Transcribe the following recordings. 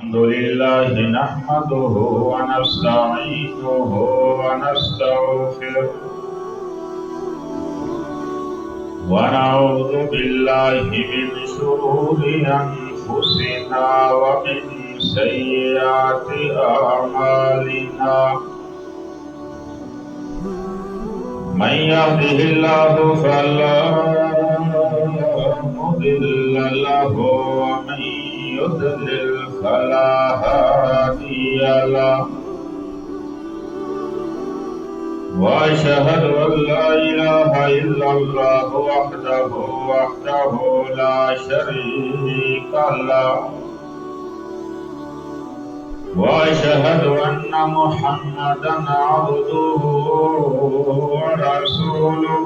الحمد لله نحمده ونستعينه ونستغفره ونعوذ بالله من شرور أنفسنا ومن سيئات أعمالنا من يهده الله فلا مضل له ومن يضلل فلا هادي له وأشهد أن لا إله إلا الله وحده لا شريك له وأشهد أن محمدا عبده ورسوله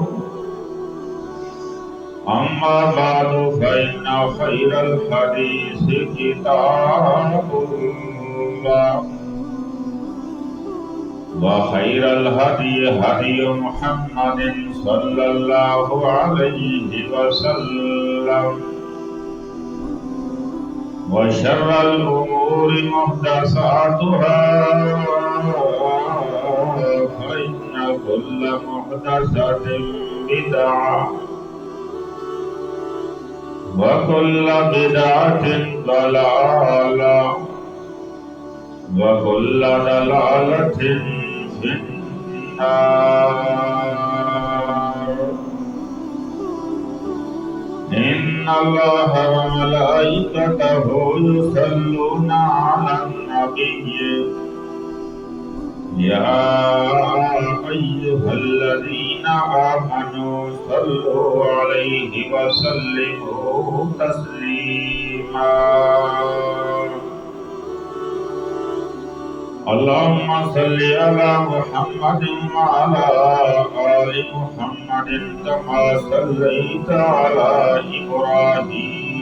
أما بعد فإن خير الحديث كتاب الله وخير الهدي هدي محمد صلى الله عليه وسلم وشر الأمور محدثاتها فإن كل محدثة بدعة وكل بدعة ضلالة وكل ضلالة في النار. إن الله وملائكته يصلون على النبي يا أيها الذين آمنوا صلوا عليه وسلموا تسليما. اللهم صل على محمد وعلى آل محمد كما صليت على إبراهيم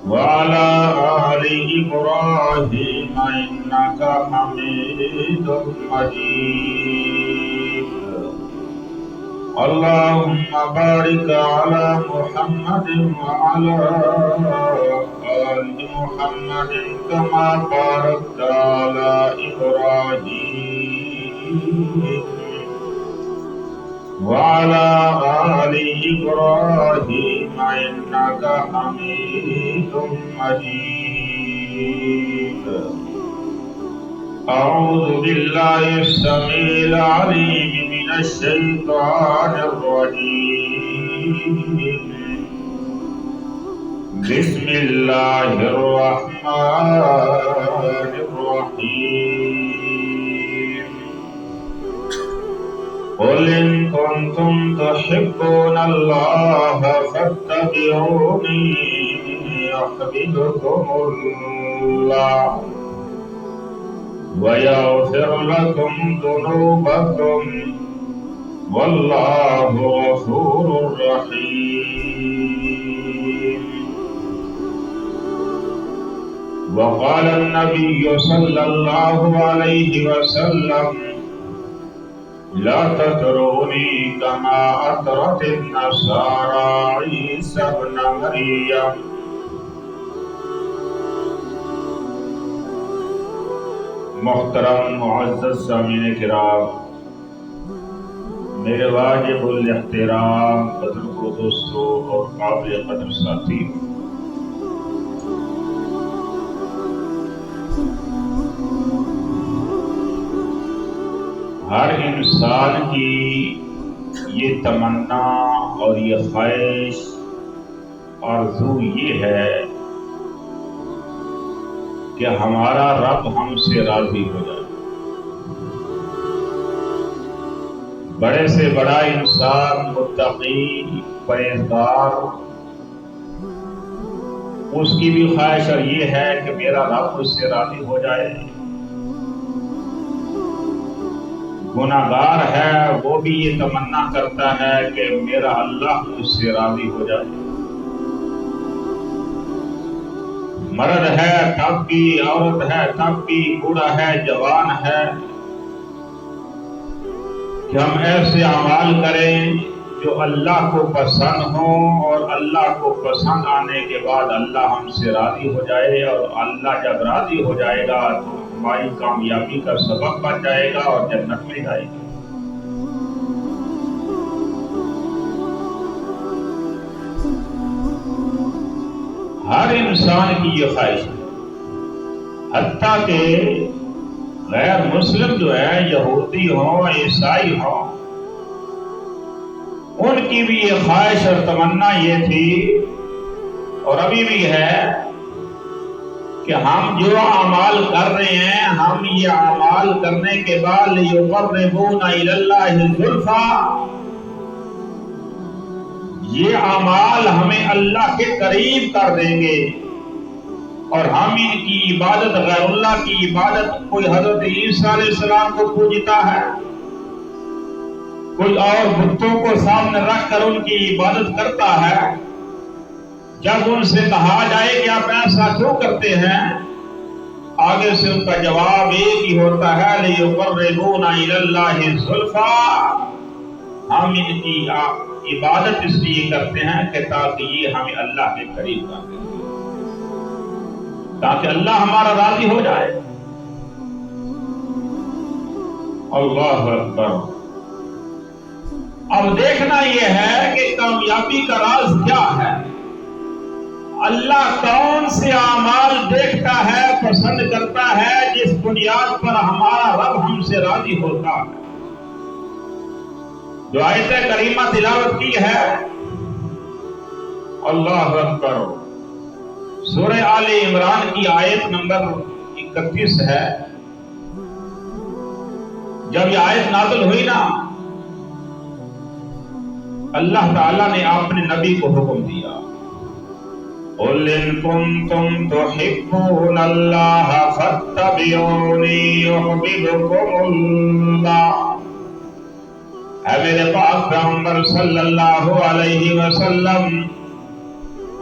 وعلى آل إبراهيم إنك حميد مجيد. اللهم بارك على محمد وعلى آل محمد كما باركت على إبراهيم وعلى آل إبراهيم إنك حميد مجيد. أعوذ بالله السميع العليم من الشيطان الرجيم. بسم الله الرحمن الرحيم. قل إن كنتم تحبون الله فاتبعوني يحببكم الله ويغفر لكم ذنوبكم والله غفور رحيم. وقال النبي صلى الله عليه وسلم لا تطروني كما أطرت النصارى عيسى ابن مريم. محترم معزز سامعین کرام، میرے واجب الاحترام بزرگ و دوستوں اور قابل قدر ساتھی، ہر انسان کی یہ تمنا اور یہ خواہش آرزو یہ ہے کہ ہمارا رب ہم سے راضی ہو جائے. بڑے سے بڑا انسان، متقی، پرہیزگار، اس کی بھی خواہش اور یہ ہے کہ میرا رب مجھ سے راضی ہو جائے. گناہگار ہے وہ بھی یہ تمنا کرتا ہے کہ میرا اللہ مجھ سے راضی ہو جائے. مرد ہے تب بھی، عورت ہے تب بھی، بوڑھا ہے جوان ہے، کہ ہم ایسے اعمال کریں جو اللہ کو پسند ہو، اور اللہ کو پسند آنے کے بعد اللہ ہم سے راضی ہو جائے، اور اللہ جب راضی ہو جائے گا تو ہماری کامیابی کا سبب بن جائے گا اور جنت میں جائے گا۔ ہر انسان کی یہ خواہش ہے، حتیٰ کہ غیر مسلم جو ہے، یہودی ہوں عیسائی ہوں، ان کی بھی یہ خواہش اور تمنا یہ تھی اور ابھی بھی ہے کہ ہم جو اعمال کر رہے ہیں، ہم یہ اعمال کرنے کے بعد لِيُقَرِّبُونَ إِلَى اللَّهِ زُلْفَىٰ، یہ اعمال ہمیں اللہ کے قریب کر دیں گے، اور ہم ان کی عبادت، غیر اللہ کی عبادت، کوئی حضرت عیسیٰ علیہ السلام کو پوجتا ہے، کوئی اور بتوں کو سامنے رکھ کر ان کی عبادت کرتا ہے، جب ان سے کہا جائے کہ آپ ایسا کیوں کرتے ہیں، آگے سے ان کا جواب ایک ہی ہوتا ہے، لِيُقَرِّبُونَ إِلَى اللَّهِ زُلْفَىٰ، ہم ان کی عبادت اس لیے کرتے ہیں کہ تاکہ یہ ہمیں اللہ کے قریب کر دیں، تاکہ اللہ ہمارا راضی ہو جائے۔ اللہ اکبر۔ اب دیکھنا یہ ہے کہ کامیابی کا راز کیا ہے۔ اللہ کون سے اعمال دیکھتا ہے، پسند کرتا ہے، جس بنیاد پر ہمارا رب ہم سے راضی ہوتا ہے۔ جو آیت کریمہ تلاوت کی ہے، اللہ اکبر، سورہ آل عمران کی آیت نمبر 31 ہے۔ جب یہ آیت نازل ہوئی نا، اللہ تعالیٰ نے اپنے نبی کو حکم دیا، قُلْ إِن كُنتُمْ تُحِبُّونَ اللَّهَ فَاتَّبِعُونِي يُحْبِبْكُمُ اللَّهُ۔ اے میرے پاک پیغمبر صلی اللہ علیہ وسلم،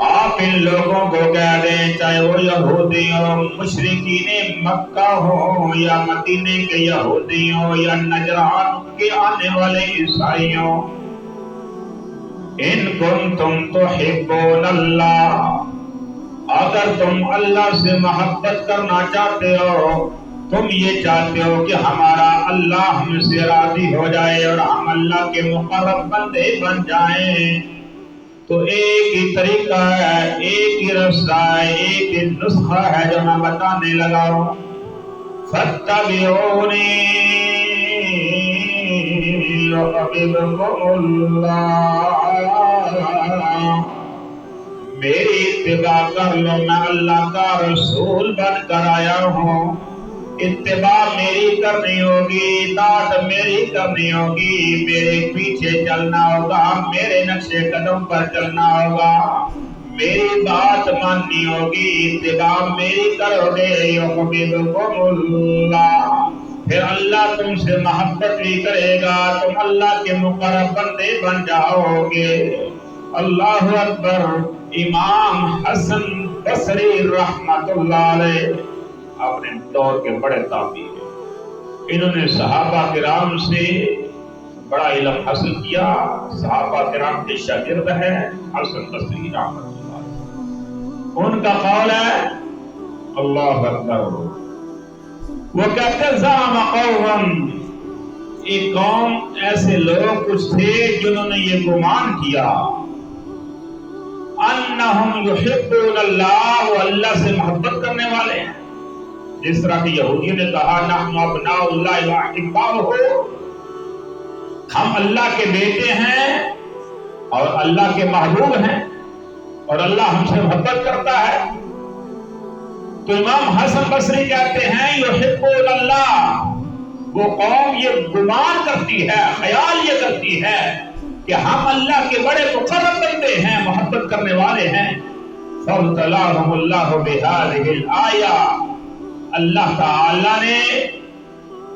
آپ ان لوگوں کو کہہ دیں، چاہے وہ یہودی ہوں، مشرکین مکہ ہوں، یا مدینے کے یہودی ہوں، یا نجران کے آنے والے عیسائی ہوں، ان کنتم تحبون اللہ، اگر تم اللہ سے محبت کرنا چاہتے ہو، تم یہ چاہتے ہو کہ ہمارا اللہ ہم سے راضی ہو جائے اور ہم اللہ کے مقرب بندے بن جائیں، تو ایک ہی طریقہ ہے، ایک ہی رستہ ہے، ایک ہی نسخہ ہے جو میں بتانے لگا ہوں، فَاتَّبِعُونِي يُحْبِبْكُمُ اللَّهُ، میری اتباع کر لو، میں اللہ کا رسول بن کر آیا ہوں، اتباع میری کرنی ہوگی، اطاعت میری کرنی ہوگی، میرے پیچھے چلنا ہوگا، میرے نقشے قدم پر چلنا ہوگا، میری بات ماننی ہوگی، اتباع میری کرو گے، یحببکم اللہ، پھر اللہ تم سے محبت بھی کرے گا، تم اللہ کے مقرب بندے بن جاؤ گے۔ اللہ اکبر۔ امام حسن بصری رحمت اللہ علیہ اپنے دور کے بڑے تابعی ہیں، انہوں نے صحابہ کرام سے بڑا علم حاصل کیا، صحابہ کرام کے شاگرد ہیں حسن بصری رحمت اللہ علیہ۔ ان کا قول ہے، اللہ اکبر، وہ کہتے ہیں زعم قوم، ایک قوم ایسے لوگ کچھ تھے جنہوں نے یہ گمان کیا، انہم یحبون اللہ، وہ اللہ سے محبت کرنے والے ہیں، جس طرح کہ یہودیوں نے کہا نحن ابناء اللہ واحباؤہ، ہم اللہ کے بیٹے ہیں اور اللہ کے محبوب ہیں اور اللہ ہم سے محبت کرتا ہے۔ تو امام حسن بصری کہتے ہیں یحبون اللہ، وہ قوم یہ گمان کرتی ہے، خیال یہ کرتی ہے کہ ہم اللہ کے بڑے مقرب بندے ہیں، محبت کرنے والے ہیں۔ فَابْتَلَاهُمُ اللَّهُ بِهَٰذِهِ الْآيَةِ، اللہ تعالی نے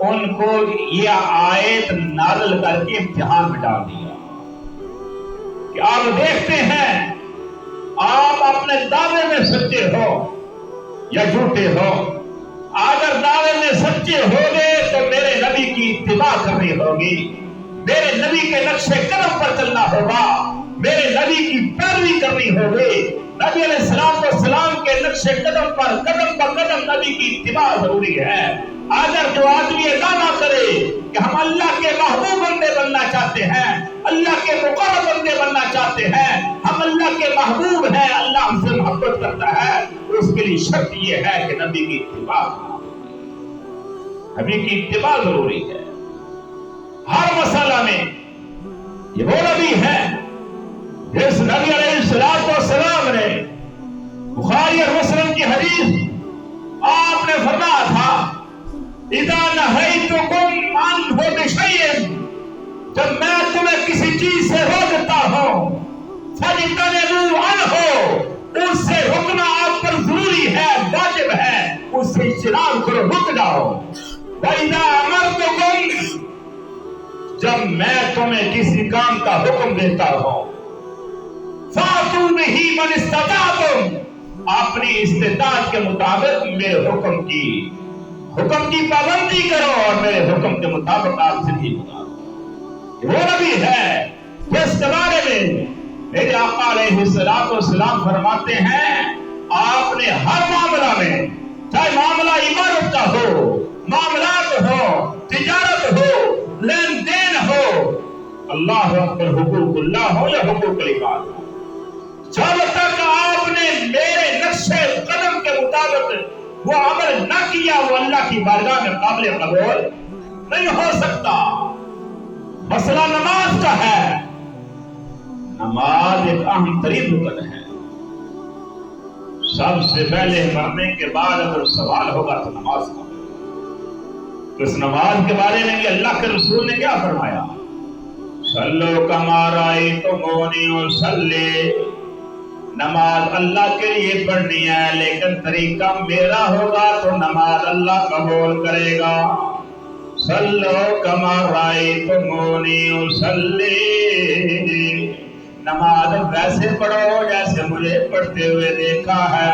ان کو یہ آیت نازل کر کے امتحان میں ڈال دیا کہ آپ دیکھتے ہیں آپ اپنے دعوے میں سچے ہو یا جھوٹے ہو، اگر دعوے میں سچے ہو گے تو میرے نبی کی اتباع کرنی ہوگی، میرے نبی کے نقش قدم پر چلنا ہوگا، میرے نبی کی پیروی کرنی ہوگی، نبی علیہ السلام کے نقش قدم پر قدم بہ قدم نبی کی اتباع ضروری ہے۔ اگر جو آدمی یہ دعویٰ کرے کہ ہم اللہ کے محبوب بندے بننا چاہتے ہیں، اللہ کے مقرب بندے بننا چاہتے ہیں، ہم اللہ کے محبوب ہیں، اللہ ہم سے محبت کرتا ہے، اس کے لیے شرط یہ ہے کہ نبی کی اتباع، نبی کی اتباع ضروری ہے ہر مسئلہ میں۔ یہ وہ نبی ہے جس نبی علیہ السلام نے بخاری اور مسلم کی حدیث آپ نے فرمایا تھا اذا نہیتکم عنہ بشیء، جب میں تمہیں کسی چیز سے روکتا ہوں فاجتنبوا عنہ، اس سے رکنا آپ پر ضروری ہے، واجب ہے، اس سے اجتناب کرو، رک جاؤ۔ وَإِذَا أَمَرْتُكُمْ، جب میں تمہیں کسی کام کا حکم دیتا ہوں فَأْتُوا بِهِ مَنِ اسْتَطَعْتُمْ، اپنی استطاعت کے مطابق میرے حکم کی پابندی کرو اور میرے حکم کے مطابق آپ زندگی گزارو۔ وہ نبی ہے جس کے بارے میں میرے آقا علیہ السلام فرماتے ہیں آپ نے ہر معاملہ میں، چاہے معاملہ عبادت کا ہو، معاملات ہو، تجارت ہو، لین دین ہو، اللہ اکبر، حقوق اللہ ہو یا حقوق العباد ہو، جب تک آپ نے میرے نقش قدم کے مطابق وہ عمل نہ کیا وہ اللہ کی بارگاہ میں قابل قبول نہیں ہو سکتا۔ مسئلہ نماز کا ہے، نماز ایک اہم ترین رکن ہے۔ سب سے پہلے مرنے کے بعد اگر سوال ہوگا تو نماز کا، تو اس نماز کے بارے میں بھی اللہ کے رسول نے کیا فرمایا؟ صلو کما رأیتمونی اصلی، نماز اللہ کے لیے پڑھنی ہے لیکن طریقہ میرا ہوگا تو نماز اللہ قبول کرے گا۔ صلو کما رأیتمونی اصلی، نماز ویسے پڑھو جیسے مجھے پڑھتے ہوئے دیکھا ہے۔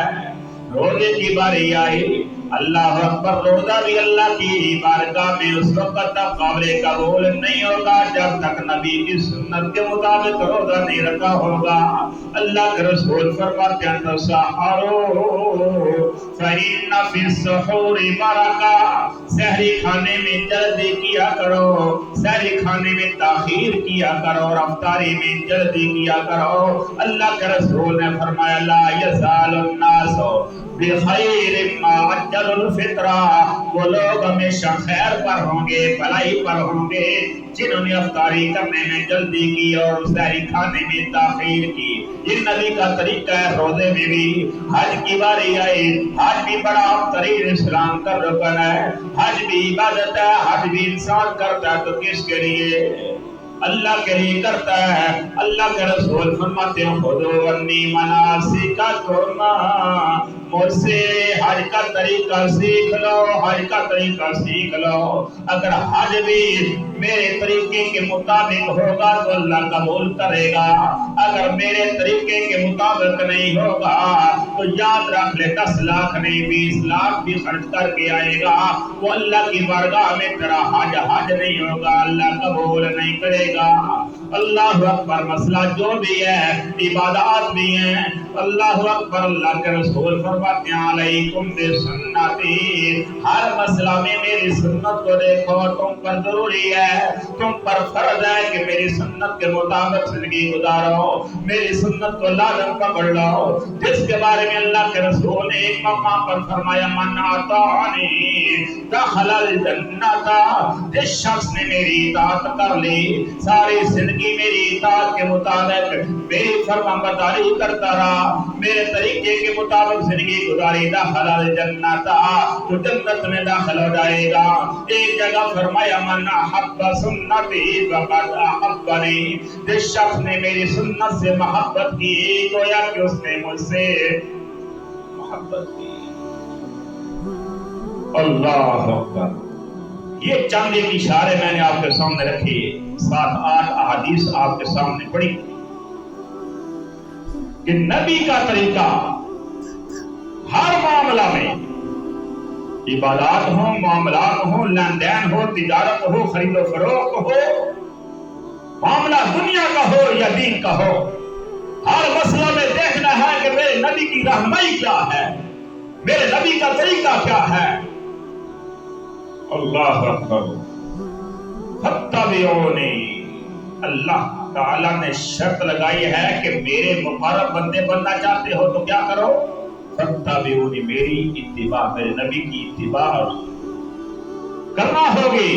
روزے کی باری آئی، اللہ اکبر، روزہ بھی اللہ کی بارگاہ میں اس وقت تک قابل قبول نہیں ہوگا جب تک نبی کی سنت کے مطابق روزہ نہیں رکھا ہوگا۔ اللہ کے رسول فرماتے ہیں تسحروا فإن فی السحور برکہ، سحری کھانے میں جلدی کیا کرو، سحری کھانے میں تاخیر کیا کرو اور افطاری میں جلدی کیا کرو۔ اللہ کے رسول نے فرمایا لا یزال الناس بخیر ما عجل الفطرہ، وہ لوگ ہمیشہ خیر پر ہوں گے، بھلائی پر ہوں گے جنہوں نے افطاری کرنے میں جلدی کی اور سحری کھانے میں تاخیر کی۔ یہ نبی کا طریقہ ہے۔ روزے میں بھی، حج کی باری آئی، حج بھی بڑا ترین اسلام کا رکن ہے، حج بھی عبادت ہے، حج بھی انسان کرتا ہے تو کس کے لیے؟ اللہ کے لیے کرتا ہے۔ اللہ کے رسول فرماتے ہیں خذوا عنی مناسککم، مجھ سے حج کا طریقہ سیکھ لو، حج کا طریقہ سیکھ لو۔ اگر حج بھی میرے طریقے کے مطابق ہوگا تو اللہ قبول کرے گا، اگر میرے طریقے کے مطابق نہیں ہوگا تو یاد رکھ لے 10 لاکھ نہیں 20 لاکھ بھی خرچ کر کے آئے گا، وہ اللہ کی بارگاہ میں تیرا حج نہیں ہوگا، اللہ قبول نہیں کرے گا۔ اللہ اکبر، مسئلہ جو بھی ہے، عبادات بھی ہیں، اللہ اکبر۔ اللہ کے رسول فرماتے ہیں علیکم بسنتی، ہر مسئلہ میں میری سنت کو دیکھو، تم پر ضروری ہے، تم پر فرض ہے کہ میری سنت کے مطابق زندگی گزارو، میری سنت کو لازم پکڑ لو، جس کے بارے میں اللہ کے رسول نے ایک مقام پر فرمایا من اطاعنی دخل الجنت، جس شخص نے میری اطاعت کر لی، ساری زندگی میری اطاعت کے مطابق میری فرمانبرداری کرتا رہا، میرے طریقے کے مطابق زندگی گزاری، دخل الجنت، تو جنت میں داخل ہو جائے گا۔ ایک جگہ فرمایا من احب سنتی فقد احبنی، جس شخص نے میری سنت سے محبت کی گویا کہ اس نے مجھ سے محبت کی۔ اللہ اکبر۔ یہ چند ایک اشارے میں نے آپ کے سامنے رکھے، 7-8 احادیث آپ کے سامنے پڑھی کہ نبی کا طریقہ ہر معاملہ میں، عبادات ہوں، معاملات ہوں، لین دین ہو، تجارت ہو، خرید و فروخت ہو، معاملہ دنیا کا ہو یا دین کا ہو، ہر مسئلہ میں دیکھنا ہے کہ میرے نبی کی رہنمائی کیا ہے، میرے نبی کا طریقہ کیا ہے۔ اللہ اکبر، فاتبعونی، اللہ تعالیٰ نے شرط لگائی ہے کہ میرے مقرب بندے بننا چاہتے ہو تو کیا کرو؟ فاتبعونی، میری اتباع، میرے نبی کی اتباع کرنا ہوگی۔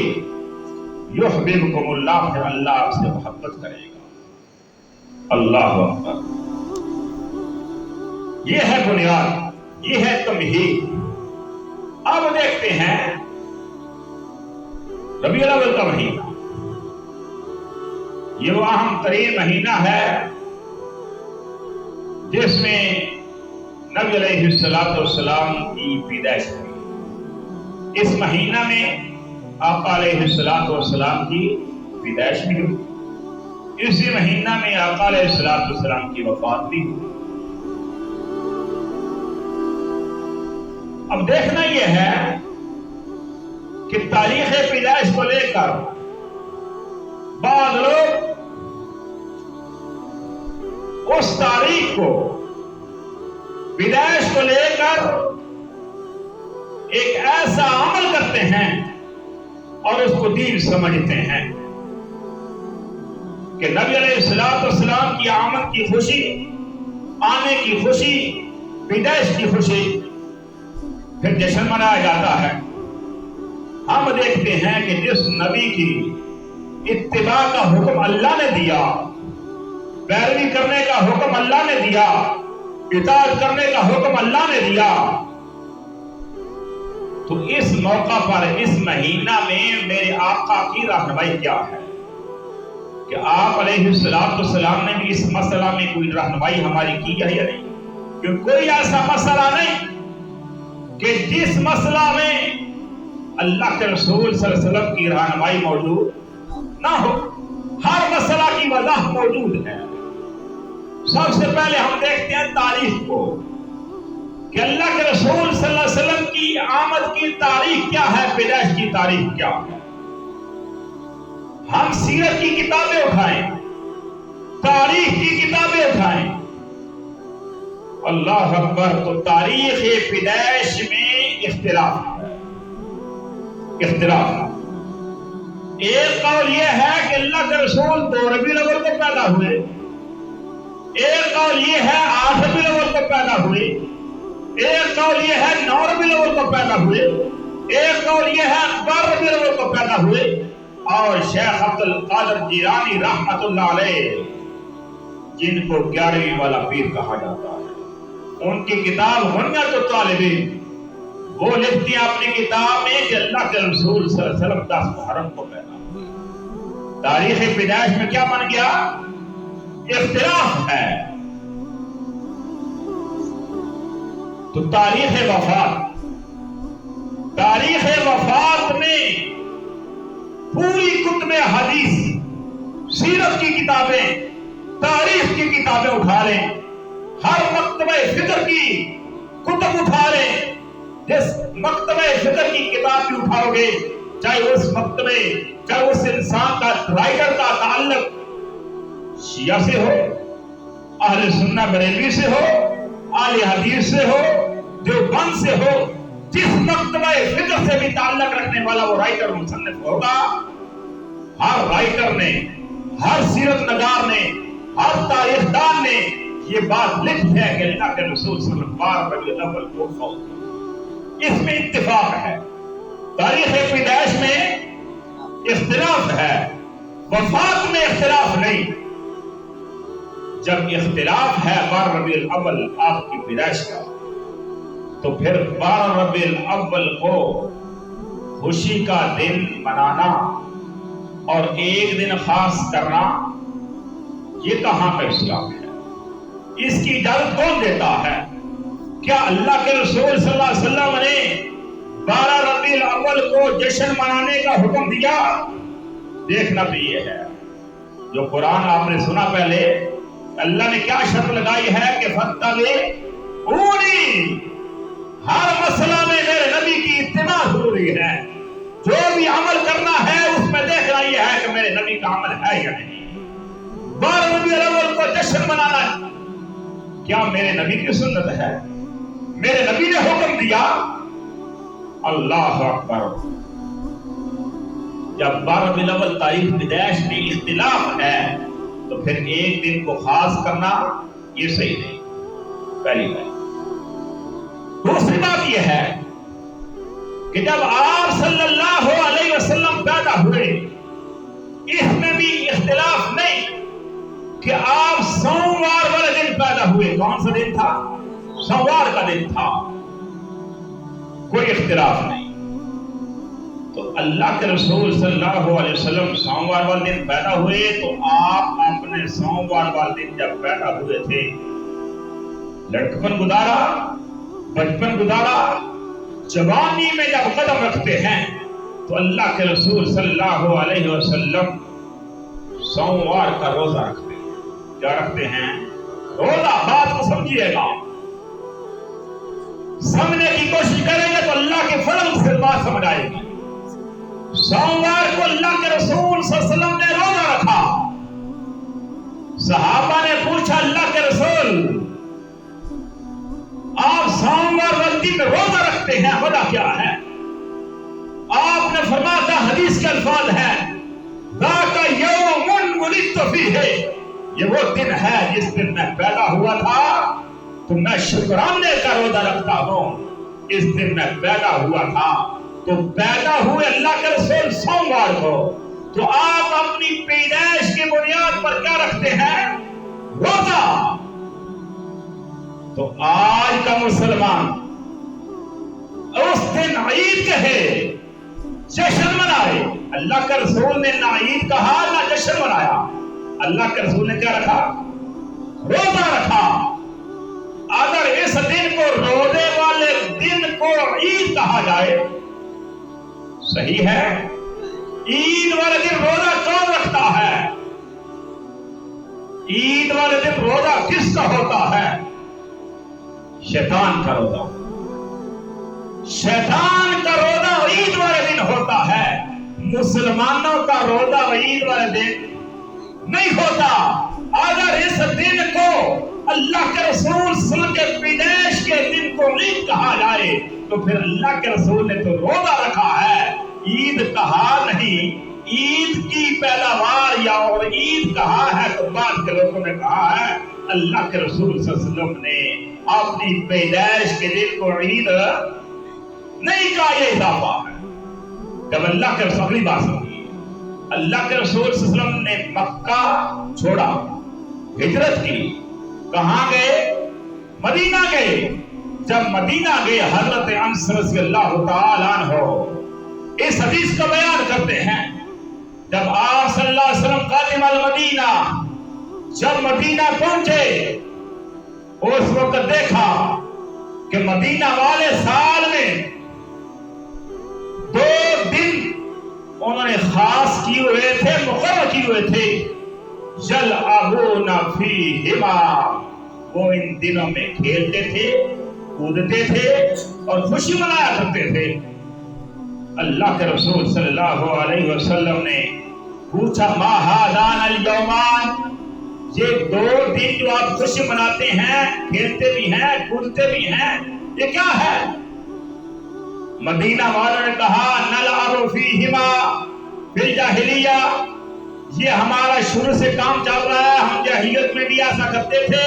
یحببکم اللہ، پھر اللہ آپ سے محبت کرے گا۔ اللہ اکبر، یہ ہے بنیاد، یہ ہے تمہید۔ اب دیکھتے ہیں ربیع الاول کا مہینہ، یہ وہ اہم ترین مہینہ ہے جس میں نبی علیہ السلام کی پیدائش ہوئی۔ اس مہینہ میں آقا علیہ السلام کی پیدائش بھی ہوئی، اسی مہینہ میں آقا علیہ السلام کی وفات بھی ہوئی۔ اب دیکھنا یہ ہے کہ تاریخ پیدائش کو لے کر بعض لوگ اس تاریخ کو، پیدائش کو لے کر ایک ایسا عمل کرتے ہیں اور اس کو دین سمجھتے ہیں کہ نبی علیہ السلام کی آمد کی خوشی، آنے کی خوشی، پیدائش کی خوشی، پھر جشن منایا جاتا ہے۔ ہم دیکھتے ہیں کہ جس نبی کی اتباع کا حکم اللہ نے دیا، پیروی کرنے کا حکم اللہ نے دیا، اطاعت کرنے کا حکم اللہ نے دیا، تو اس موقع پر، اس مہینہ میں میرے آقا کی رہنمائی کیا ہے کہ آپ علیہ السلام نے بھی اس مسئلہ میں کوئی رہنمائی ہماری کی ہے یا نہیں؟ کہ کوئی ایسا مسئلہ نہیں کہ جس مسئلہ میں اللہ کے رسول صلی اللہ علیہ وسلم کی رہنمائی موجود نہ ہو، ہر مسئلہ کی وضاحت موجود ہے۔ سب سے پہلے ہم دیکھتے ہیں تاریخ کو کہ اللہ کے رسول صلی اللہ علیہ وسلم کی آمد کی تاریخ کیا ہے، پیدائش کی تاریخ کیا ہے۔ ہم سیرت کی کتابیں اٹھائیں، تاریخ کی کتابیں اٹھائیں، اللہ اکبر، تو تاریخ پیدائش میں اختلاف ہے۔ ایک قول یہ ہے کہ اللہ کے رسول 2 ربیع الاول کو پیدا ہوئے، ایک قول یہ ہے 8 ربیع الاول کو پیدا ہوئے، ایک قول یہ ہے 9 ربیع الاول کو پیدا ہوئے، ایک قول یہ ہے 12 ربیع الاول کو پیدا ہوئے۔ اور شیخ عبد القادر جیلانی رحمت اللہ علیہ، جن کو 11ویں والا پیر کہا جاتا ہے، ان کی کتاب غنیۃ الطالبین، وہ لکھتی ہیں اپنی کتاب میں کہ اللہ کے رسول صلی اللہ علیہ وسلم 10 محرم کو پیدا ہوئے۔ تاریخ پیدائش میں کیا بن گیا؟ اختلاف ہے۔ تو تاریخ وفات میں پوری کتب حدیث، سیرت کی کتابیں، تاریخ کی کتابیں اٹھا لیں، ہر مکتبہ فکر کی کتب اٹھا لیں۔ جس مکتبہ فکر کی کتاب بھی اٹھاؤ گے، چاہے اس انسان کا، رائٹر کا تعلق شیعہ سے ہو، اہل سنہ بریلوی سے ہو، اہل حدیث سے ہو، دیوبند سے ہو، جس مکتبہ فکر سے بھی تعلق رکھنے والا وہ رائٹر مصنف ہوگا، ہر رائٹر نے، ہر سیرت نگار نے، ہر تاریخ دان نے یہ بات لکھی ہے کہ اللہ کے رسول صلی اللہ علیہ وسلم 12 ربیع الاول کو فوت ہوئے۔ اس میں اتفاق ہے۔ تاریخ پیدائش میں اختلاف ہے، وفات میں اختلاف نہیں۔ جب اختلاف ہے 12 ربیع الاول آپ کی پیدائش کا، تو پھر 12 ربیع الاول کو خوشی کا دن منانا اور ایک دن خاص کرنا، یہ کہاں کا اسلام ہے؟ اس کی اجازت کون دیتا ہے؟ کیا اللہ کے رسول صلی اللہ علیہ وسلم نے 12 ربیع الاول کو جشن منانے کا حکم دیا؟ دیکھنا بھی یہ ہے، جو قرآن آپ نے سنا پہلے، اللہ نے کیا شرط لگائی ہے کہ فاتبعونی، ہر مسئلہ میں میرے نبی کی اتباع ضروری ہے۔ جو بھی عمل کرنا ہے اس میں دیکھنا یہ ہے کہ میرے نبی کا عمل ہے یا نہیں۔ جشن منانا کیا میرے نبی کی سنت ہے؟ میرے نبی نے حکم دیا؟ اللہ اکبر۔ جب 12 الاول تاریخ پیدائش میں اختلاف ہے تو پھر ایک دن کو خاص کرنا یہ صحیح نہیں، پہلی بات۔ دوسری بات یہ ہے کہ جب آپ صلی اللہ علیہ وسلم پیدا ہوئے اس میں بھی اختلاف نہیں کہ آپ سوموار والے دن پیدا ہوئے۔ کون سا دن تھا؟ سوموار کا دن تھا، کوئی اختلاف نہیں۔ تو اللہ کے رسول صلی اللہ علیہ وسلم سوموار والے دن پیدا ہوئے تو آپ اپنے سوموار والے دن جب پیدا ہوئے تھے لڑکپن گزارا، بچپن گزارا، جوانی میں جب قدم رکھتے ہیں تو اللہ کے رسول صلی اللہ علیہ وسلم سوموار کا روزہ رکھتے ہیں۔ کیا رکھتے ہیں؟ روزہ۔ بات کو سمجھیے گا، سمجھنے کی کوشش کریں گے تو اللہ کے فضل سے بات سمجھ آئے گی۔ سوموار کو اللہ کے رسول صلی اللہ علیہ وسلم نے روزہ رکھا۔ صحابہ نے پوچھا اللہ کے رسول آپ سوموار والے دن روزہ رکھتے ہیں، وجہ کیا ہے؟ آپ نے فرمایا تھا، حدیث کے الفاظ ہیں ذاک یوم ولدت فیہ، یہ وہ دن ہے جس دن میں پیدا ہوا تھا تو میں شکرانے کا روزہ رکھتا ہوں۔ اس دن میں پیدا ہوا تھا تو پیدا ہوئے اللہ کے رسول سوموار کو، تو آپ اپنی پیدائش کی بنیاد پر کیا رکھتے ہیں؟ روزہ۔ تو آج کا مسلمان اس دن عید کہے، جشن منائے۔ اللہ کے رسول نے نہ عید کہا نہ جشن منایا، اللہ کے رسول نے کیا رکھا؟ روزہ رکھا۔ اگر اس دن کو، روزے والے دن کو عید کہا جائے صحیح ہے؟ عید والے دن روزہ کون رکھتا ہے؟ عید والے دن روزہ کس کا ہوتا ہے؟ شیطان کا روزہ۔ شیطان کا روزہ عید والے دن ہوتا ہے، مسلمانوں کا روزہ عید والے دن نہیں ہوتا۔ اگر اس دن کو اللہ کے رسول صلی اللہ علیہ وسلم کے پیدائش کے دن کو عید کہا جائے تو پھر اللہ کے رسول نے تو روزہ رکھا ہے، عید کہا نہیں۔ عید کی پیداوار یا اور عید کہا ہے تو بعد کے لوگوں نے کہا ہے، اللہ کے رسول صلی اللہ علیہ وسلم نے اپنی پیدائش کے دن کو عید نہیں کہا، یہ اضافہ ہے۔ جب اللہ کے رسول، اگلی بات سمجھیے، اللہ کے رسول صلی اللہ علیہ وسلم نے مکہ چھوڑا، ہجرت کی، کہاں گئے؟ مدینہ گئے۔ جب مدینہ گئے حضرت انس رضی اللہ تعالیٰ عنہ اس حدیث کا بیان کرتے ہیں، جب آپ صلی اللہ علیہ وسلم قادم المدینہ، جب مدینہ پہنچے اس وقت دیکھا کہ مدینہ والے سال میں 2 دن انہوں نے خاص کیے ہوئے تھے، مقرر کیے ہوئے تھے، یلعبون فیہما، وہ ان دنوں میں کھیلتے تھے، کودتے تھے اور خوشی منایا کرتے تھے۔ اللہ کے رسول صلی اللہ علیہ وسلم نے پوچھا ما ہذان الیومان، یہ 2 دن جو آپ خوشی مناتے ہیں، کھیلتے بھی ہیں، کودتے بھی ہیں، یہ کیا ہے؟ مدینہ والوں نے کہا نلعب فیہما فی الجاہلیہ، یہ ہمارا شروع سے کام چل رہا ہے، ہم جاہلیت میں بھی ایسا کرتے تھے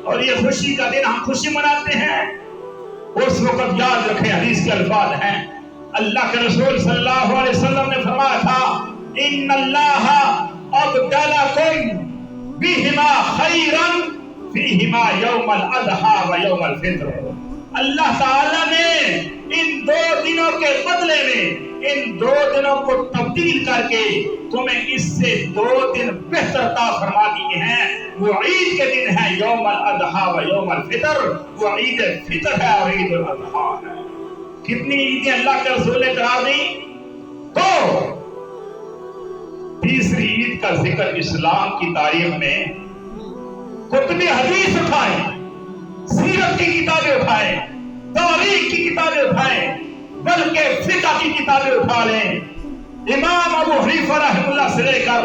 اور یہ خوشی کا دن ہم خوشی مناتے ہیں۔ اس وقت یاد رکھیں حدیث کے الفاظ ہیں، اللہ کے رسول صلی اللہ علیہ وسلم نے فرمایا تھا ان اللہ ابدلکم بہما خیرا فیہما یوم الاضحی و یوم الفطر، اللہ تعالیٰ نے ان 2 دنوں کے بدلے میں ان 2 دنوں کو تبدیل کر کے تمہیں اس سے 2 دن بہتر عطا فرما دیے ہیں۔ وہ عید کے دن ہے یوم الاضحی و یوم الفطر، وہ عید فطر ہے اور عید الاضحی ہے۔ کتنی عیدیں اللہ کے رسول نے کرا دی؟ 2۔ تیسری عید کا ذکر اسلام کی تاریخ میں کتب حدیث اٹھائیں، سیرت کی کتابیں اٹھائیں، تاریخ کی کتابیں اٹھائیں، بلکہ فقہ کی کتابیں اٹھا لیں، امام ابو حنیفہ رحمہ اللہ سے لے کر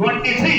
23।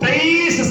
23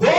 2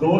2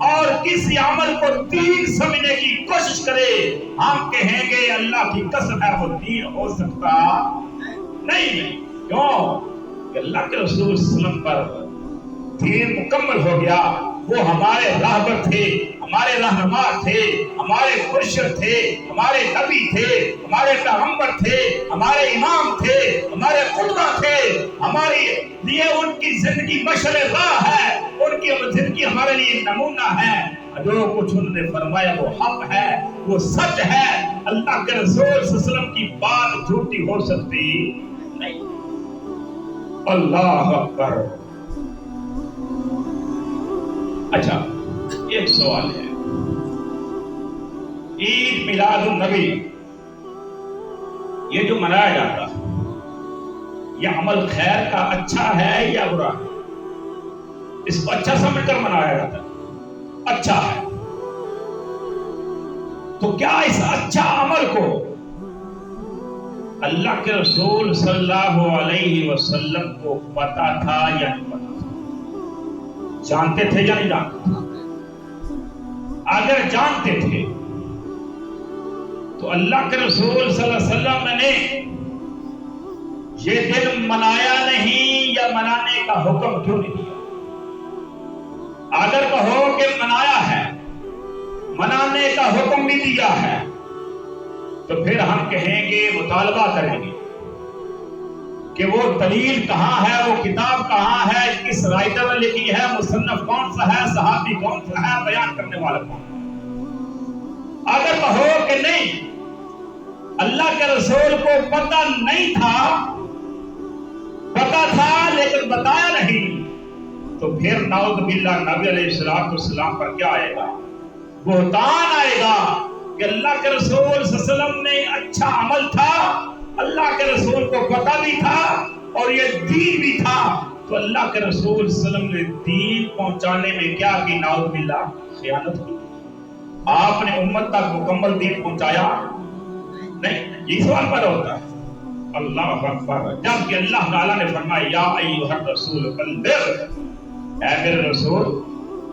اور کسی عمل کو دین سمجھنے کی کوشش کرے، ہم کہیں گے اللہ کی قسم ہے وہ دین ہو سکتا نہیں۔ کیوں کہ اللہ کے رسول صلی اللہ علیہ وسلم پر دین مکمل ہو گیا۔ وہ ہمارے راہبر تھے، ہمارے رہنما تھے، ہمارے مرشد تھے، ہمارے نبی تھے، ہمارے پیغمبر تھے، ہمارے امام تھے، ہمارے قدوہ تھے، ہمارے لیے ان کی زندگی مشعل راہ ہے، ان کی زندگی ہمارے لیے نمونہ ہے۔ جو کچھ انہوں نے فرمایا وہ حق ہے، وہ سچ ہے۔ اللہ کے رسول صلی اللہ علیہ وسلم کی بات جھوٹی ہو سکتی نہیں۔ اللہ اکبر۔ اچھا ایک سوال ہے، عید میلاد النبی یہ جو منایا جاتا ہے یہ عمل خیر کا اچھا ہے یا برا ہے؟ اس کو اچھا سمجھ کر منایا جاتا ہے، اچھا ہے، تو کیا اس اچھا عمل کو اللہ کے رسول صلی اللہ علیہ وسلم کو پتا تھا یا نہیں پتا تھا؟ جانتے تھے یا نہیں جانتے تھے؟ اگر جانتے تھے تو اللہ کے رسول صلی اللہ علیہ وسلم نے یہ دن منایا نہیں یا منانے کا حکم کیوں نہیں دیا؟ اگر کہو کہ منایا ہے، منانے کا حکم بھی دیا ہے، تو پھر ہم کہیں گے، مطالبہ کریں گے کہ وہ دلیل کہاں ہے، وہ کتاب کہاں ہے، کس رائٹر نے لکھی ہے، مصنف کون سا ہے، صحابی کون سا ہے، بیان کرنے والا کون ہے؟ اگر کہو کہ نہیں، اللہ کے رسول کو پتہ نہیں تھا، پتہ تھا لیکن بتایا نہیں، تو پھر نعوذ باللہ نبی علیہ السلام پر کیا آئے گا؟ بہتان آئے گا کہ اللہ کے رسول صلی اللہ علیہ وسلم نے اچھا عمل تھا، اللہ کے رسول کو پتہ بھی تھا اور یہ دین بھی تھا، تو اللہ کے رسول صلی اللہ علیہ وسلم نے دین پہنچانے میں کیا کی؟ نعوذ باللہ خیانت کی۔ آپ نے امت تک مکمل دین پہنچایا نہیں؟ یہ سوال پیدا ہوتا ہے۔ اللہ اکبر۔ جب کہ اللہ تعالیٰ نے فرمایا یا ایھا الرسول بلغ، اے میرے رسول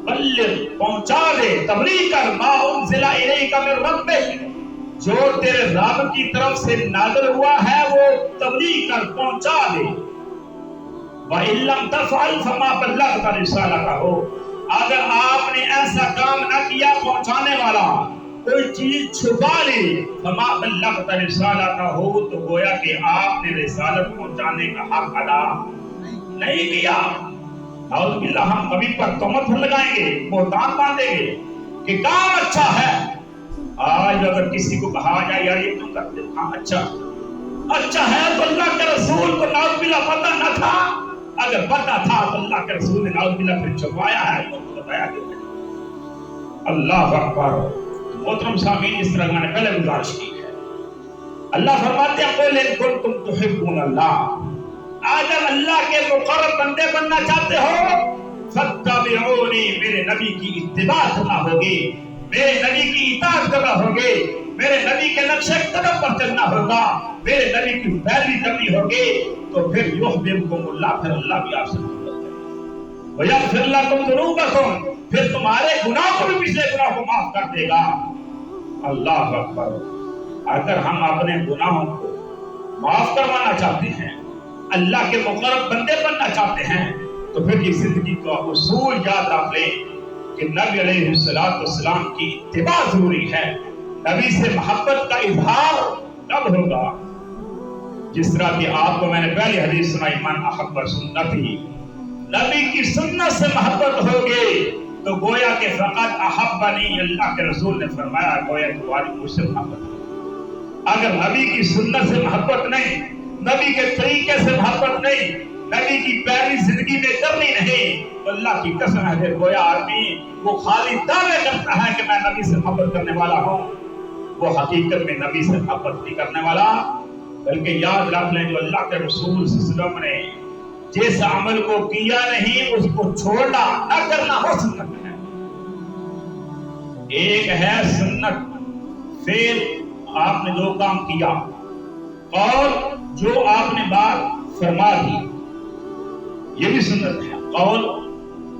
بلغ، پہنچا دے، تبلیغ کر، ما انزل الیک من ربک، جو تیرے رب کی طرف سے نازل ہوا ہے وہ تبلیغ کر، پہنچا دے۔ وَإِن لَّمْ تَفْعَلْ فَمَا بَلَّغْتَ رِسَالَتَهُ، اگر آپ نے ایسا کام نہ کیا پہنچانے والا، کوئی چیز چھپا لی، فَمَا بَلَّغْتَ رِسَالَتَهُ، تو گویا کہ آپ نے رسالت پہنچانے کا حق ادا نہیں کیا۔ نعوذ باللہ ہم کبھی پر تہمت لگائیں گے، بہتان باندھیں گے کہ کام اچھا ہے۔ آج اگر کسی کو کہا جائے یار یہ کیوں کرتے، ہاں اچھا ہے، تو اللہ کے رسول کو نعوذ باللہ پتہ نہ تھا؟ اگر پتہ تھا تو اللہ کے رسول نے نعوذ باللہ پھر چھپایا ہے، بتایا کیوں نہیں؟ اللہ اکبر۔ محترم سامعین، اس طرح میں نے پہلے گزارش کی ہے، اللہ فرماتے ہیں قل ان کنتم تحبون اللہ، اگر اللہ کے مقرب بندے بننا چاہتے ہو فاتبعونی، میرے نبی کی اتباع کرنا ہوگی، میرے نبی کی اطاعت کرنا ہوگی، میرے نبی کے نقش قدم پر چلنا ہوگا، میرے نبی کی پیروی کرنی ہوگی، تو پھر یحببکم اللہ، پھر اللہ بھی آپ سے محبت کرے گا، ویغفر لکم ذنوبکم، پھر تمہارے گناہ کو بھی، پچھلے گناہ کو معاف کر دے گا۔ اللہ اکبر۔ اگر ہم اپنے گناہوں کو معاف کروانا چاہتے ہیں، اللہ کے مقرب بندے بننا چاہتے ہیں، تو پھر یہ زندگی کا اصول یاد رکھ لیں کہ نبی علیہ السلام کی اتباع ضروری ہے۔ نبی سے محبت کا اظہار کب ہوگا؟ جس طرح کہ آپ کو میں نے پہلی حدیث سنائی، من احب سنتی، نبی کی سنت سے محبت ہوگی تو گویا کہ فقط احبنی، اللہ کے رسول نے فرمایا گویا کہ تمہاری مجھ سے محبت ہے۔ اگر نبی کی سنت سے محبت نہیں، نبی کے طریقے سے محبت نہیں، نبی کی پیروی زندگی میں کرنی نہیں، تو اللہ کی قسم ہے کہ گویا آدمی وہ خالی دعوے کرتا ہے کہ میں نبی سے محبت کرنے والا ہوں، وہ حقیقت میں نبی سے محبت نہیں کرنے والا۔ بلکہ یاد رکھ لیں جو اللہ کے رسول صلی اللہ علیہ وسلم نے جس عمل کو کیا نہیں اس کو چھوڑنا نہ کرنا ہو سنت ہے۔ ایک ہے سنت، پھر آپ نے جو کام کیا اور جو آپ نے بات فرما دی، یہ بھی سنت ہے، قول